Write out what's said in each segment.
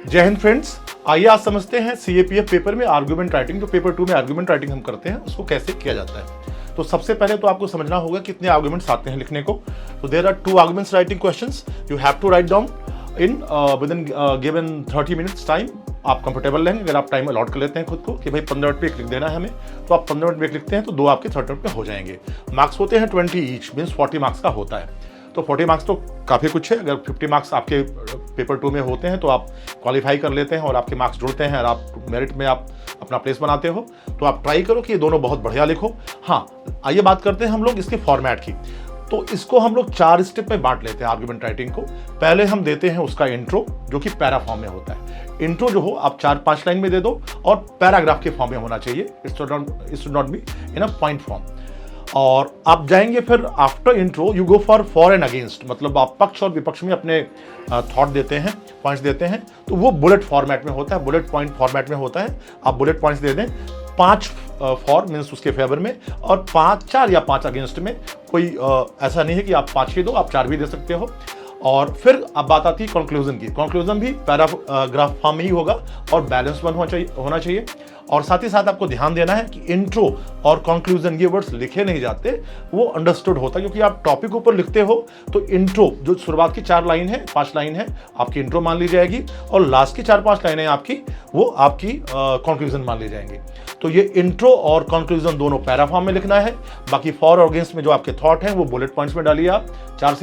जय हिंद फ्रेंड्स, आइए आज समझते हैं सीएपीएफ पेपर में आर्गुमेंट राइटिंग, जो पेपर 2 में आर्गुमेंट राइटिंग हम करते हैं उसको कैसे किया जाता है। तो सबसे पहले तो आपको समझना होगा कितने आर्गुमेंट्स आते हैं लिखने को। तो there are 2 arguments writing questions, you have to write down in within given 30 minutes time. आप कंफर्टेबल रहेंगे अगर आप टाइम अलॉट कर लेते हैं खुद को कि भाई 15 मिनट पे एक लिख देना है हमें, तो आप 15 मिनट में एक लिखते हैं तो 2 आपके 30 मिनट में हो जाएंगे। मार्क्स होते हैं 20 ईच, मीन्स 40 मार्क्स का होता है। तो 40 मार्क्स तो काफ़ी कुछ है। अगर 50 मार्क्स आपके पेपर 2 में होते हैं तो आप क्वालिफाई कर लेते हैं और आपके मार्क्स जुड़ते हैं और आप मेरिट में आप अपना प्लेस बनाते हो। तो आप ट्राई करो कि ये दोनों बहुत बढ़िया लिखो। हाँ, आइए बात करते हैं हम लोग इसके फॉर्मेट की। तो इसको हम लोग 4 स्टेप में बांट लेते हैं आर्गुमेंट राइटिंग को। पहले हम देते हैं उसका इंट्रो, जो कि पैरा फॉर्म में होता है। इंट्रो जो हो आप 4-5 लाइन में दे दो और पैराग्राफ के फॉर्म में होना चाहिए। It should not be in a point form. और आप जाएंगे फिर after intro you go for and against, मतलब आप पक्ष और विपक्ष में अपने थॉट देते हैं, पॉइंट्स देते हैं। तो वो बुलेट फॉर्मेट में होता है, बुलेट पॉइंट फॉर्मेट में होता है। आप बुलेट पॉइंट्स दे दें, 5 फॉर मीन्स उसके फेवर में और 4 या 5 अगेंस्ट में। कोई ऐसा नहीं है कि आप 5 ही दो, आप 4 भी दे सकते हो। और फिर अब बात आती है कंक्लूजन की। कंक्लूजन भी पैराग्राफ फॉर्म में ही होगा और बैलेंस वन होना चाहिए। और साथ ही साथ आपको ध्यान देना है कि इंट्रो और कंक्लूजन ये वर्ड्स लिखे नहीं जाते, वो अंडरस्टूड होता है। क्योंकि आप टॉपिक ऊपर लिखते हो तो इंट्रो जो शुरुआत की 4 लाइन है, 5 लाइन है, आपकी इंट्रो मान ली जाएगी और लास्ट की 4-5 लाइनें आपकी वो आपकी कंक्लूजन मान ली जाएंगी। तो ये इंट्रो और कंक्लूजन दोनों पैरा फॉर्म में लिखना है। बाकी फॉर और अगेंस्ट में जो आपके थॉट हैं वो बुलेट पॉइंट्स में डालिए आप 4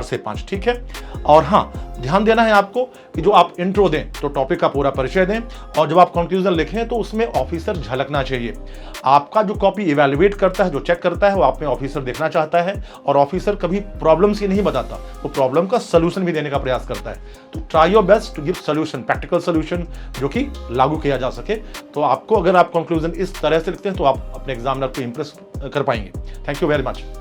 से 5, ठीक है। और हाँ, ध्यान देना है आपको कि जो आप इंट्रो दें तो टॉपिक का पूरा परिचय दें, और जब आप कंक्लूजन लिखें तो उसमें ऑफिसर झलकना चाहिए। आपका जो कॉपी इवैल्यूएट करता है, जो चेक करता है, वो आप में ऑफिसर देखना चाहता है। और ऑफिसर कभी प्रॉब्लम्स ही नहीं बताता, वो प्रॉब्लम का सोल्यूशन भी देने का प्रयास करता है। तो try your best to give solution, practical solution जो कि लागू किया जा सके। तो आपको अगर आप कंक्लूजन इस तरह से लिखते हैं तो आप अपने एग्जामिनर को इंप्रेस कर पाएंगे। Thank you very much.